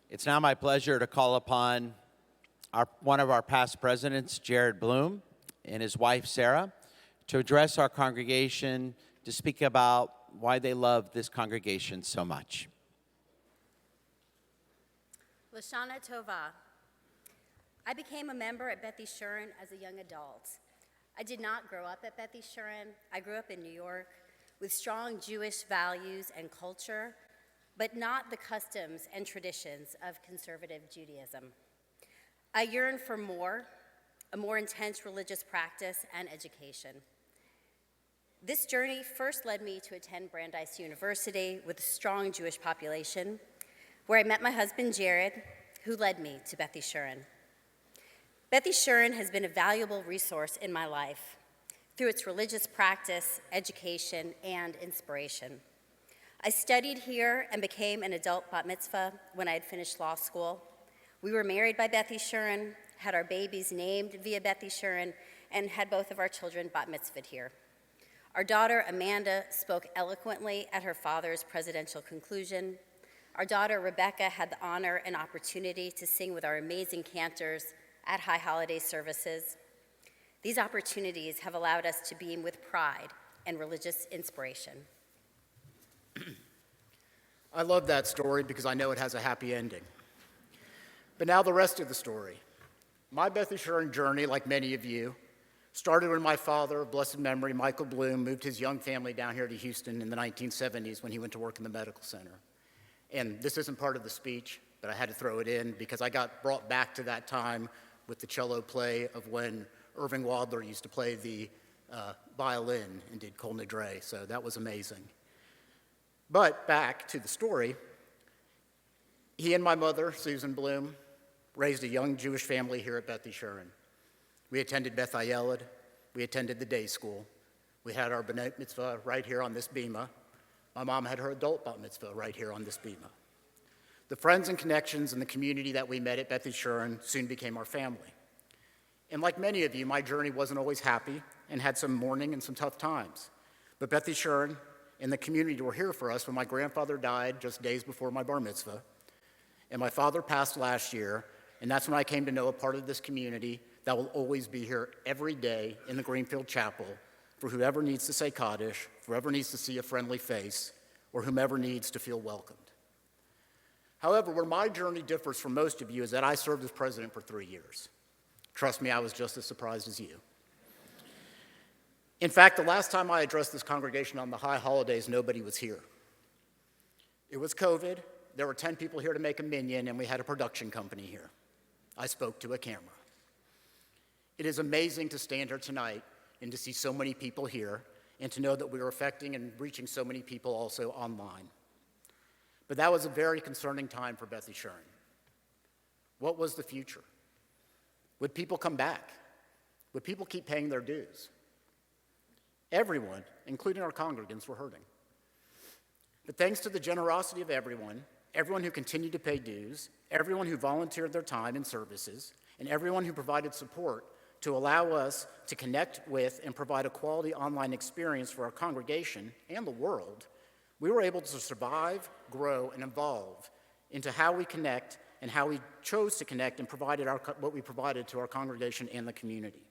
It's now my pleasure to call upon one of our past presidents, Jerrad Bloome, and his wife, Sara, to address our congregation to speak about why they love this congregation so much. Lashana Tova. I became a member at Beth Yeshurun as a young adult. I did not grow up at Beth Yeshurun. I grew up in New York with strong Jewish values and culture, but not the customs and traditions of conservative Judaism. I yearned for a more intense religious practice and education. This journey first led me to attend Brandeis University with a strong Jewish population, where I met my husband, Jerrad, who led me to Beth Yeshurun. Beth Yeshurun has been a valuable resource in my life through its religious practice, education, and inspiration. I studied here and became an adult bat mitzvah when I had finished law school. We were married by Beth Yeshurun, had our babies named via Beth Yeshurun, and had both of our children bat mitzvahed here. Our daughter, Amanda, spoke eloquently at her father's presidential conclusion. Our daughter, Rebecca, had the honor and opportunity to sing with our amazing cantors at high holiday services. These opportunities have allowed us to beam with pride and religious inspiration. I love that story because I know it has a happy ending. But now the rest of the story. My Beth Yeshurun journey, like many of you, started when my father, of blessed memory, Michael Bloome, moved his young family down here to Houston in the 1970s when he went to work in the medical center. And this isn't part of the speech, but I had to throw it in because I got brought back to that time with the cello play of when Irving Wadler used to play the violin and did Kol Nidre, so that was amazing. But back to the story, he and my mother, Susan Bloome, raised a young Jewish family here at Beth Yeshurun. We attended Beth Ayelad, we attended the day school, we had our B'nai Mitzvah right here on this bima. My mom had her adult bat mitzvah right here on this bima. The friends and connections in the community that we met at Beth Yeshurun soon became our family. And like many of you, my journey wasn't always happy and had some mourning and some tough times. But Beth Yeshurun and the community were here for us when my grandfather died just days before my bar mitzvah. And my father passed last year, and that's when I came to know a part of this community that will always be here every day in the Greenfield Chapel for whoever needs to say Kaddish, whoever needs to see a friendly face, or whomever needs to feel welcomed. However, where my journey differs from most of you is that I served as president for 3 years. Trust me, I was just as surprised as you. In fact, the last time I addressed this congregation on the high holidays, nobody was here. It was COVID, there were 10 people here to make a minyan, and we had a production company here. I spoke to a camera. It is amazing to stand here tonight and to see so many people here, and to know that we are affecting and reaching so many people also online. But that was a very concerning time for Beth Yeshurun. What was the future? Would people come back? Would people keep paying their dues? Everyone, including our congregants, were hurting. But thanks to the generosity of everyone who continued to pay dues, everyone who volunteered their time and services, and everyone who provided support to allow us to connect with and provide a quality online experience for our congregation and the world, we were able to survive, grow, and evolve into how we connect and how we chose to connect and provided what we provided to our congregation and the community.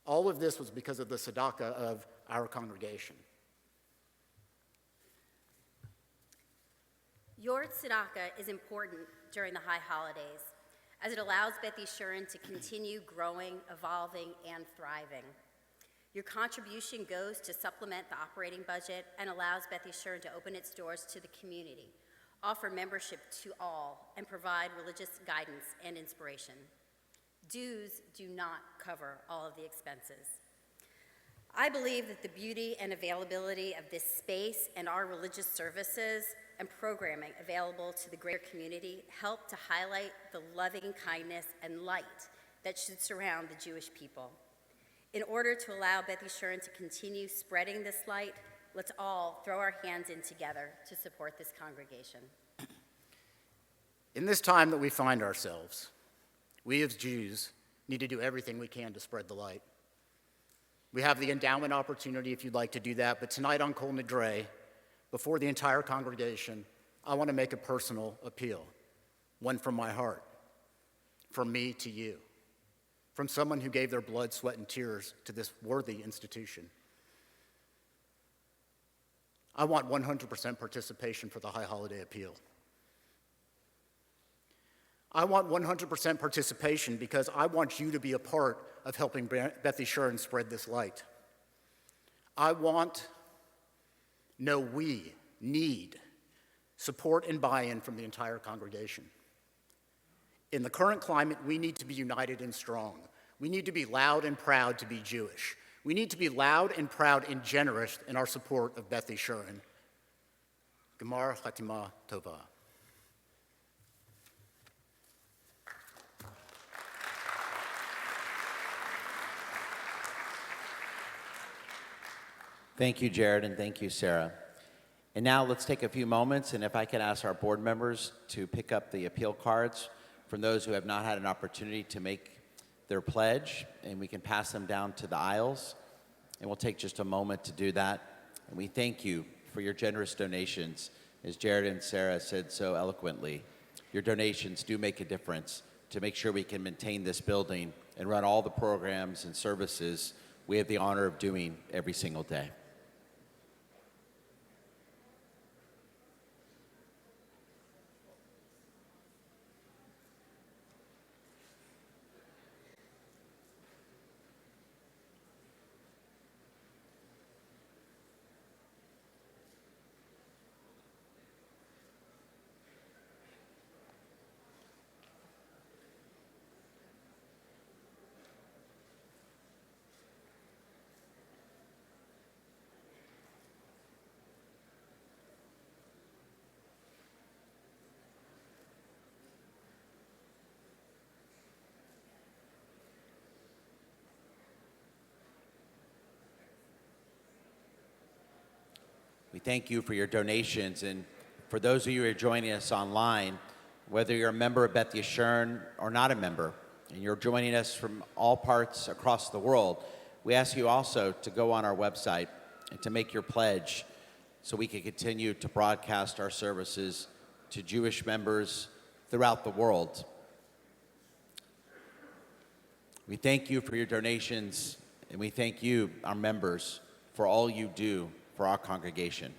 All of this was because of the tzedakah of our congregation. Your tzedakah is important during the high holidays, as it allows Beth Yeshurun to continue growing, evolving, and thriving. Your contribution goes to supplement the operating budget and allows Beth Yeshurun to open its doors to the community, offer membership to all, and provide religious guidance and inspiration. Dues do not cover all of the expenses. I believe that the beauty and availability of this space and our religious services and programming available to the greater community help to highlight the loving kindness and light that should surround the Jewish people. In order to allow Beth Yeshurun to continue spreading this light, let's all throw our hands in together to support this congregation. In this time that we find ourselves, we as Jews need to do everything we can to spread the light. We have the endowment opportunity if you'd like to do that, but tonight on Kol Nidre, before the entire congregation, I want to make a personal appeal. one from my heart, from me to you, from someone who gave their blood, sweat, and tears to this worthy institution. I want 100% participation for the High Holiday Appeal. I want 100% participation because I want you to be a part of helping Beth Yeshurun spread this light. We need support and buy-in from the entire congregation. In the current climate, we need to be united and strong. We need to be loud and proud to be Jewish. We need to be loud and proud and generous in our support of Beth Yeshurun. Gemar Chatima Tova. Thank you, Jerrad, and thank you, Sara. And now let's take a few moments, and if I could ask our board members to pick up the appeal cards from those who have not had an opportunity to make their pledge, and we can pass them down to the aisles. And we'll take just a moment to do that. And we thank you for your generous donations. As Jerrad and Sara said so eloquently, your donations do make a difference to make sure we can maintain this building and run all the programs and services we have the honor of doing every single day. We thank you for your donations, and for those of you who are joining us online, whether you're a member of Beth Yeshurun or not a member, and you're joining us from all parts across the world, we ask you also to go on our website and to make your pledge so we can continue to broadcast our services to Jewish members throughout the world. We thank you for your donations, and we thank you, our members, for all you do for our congregation.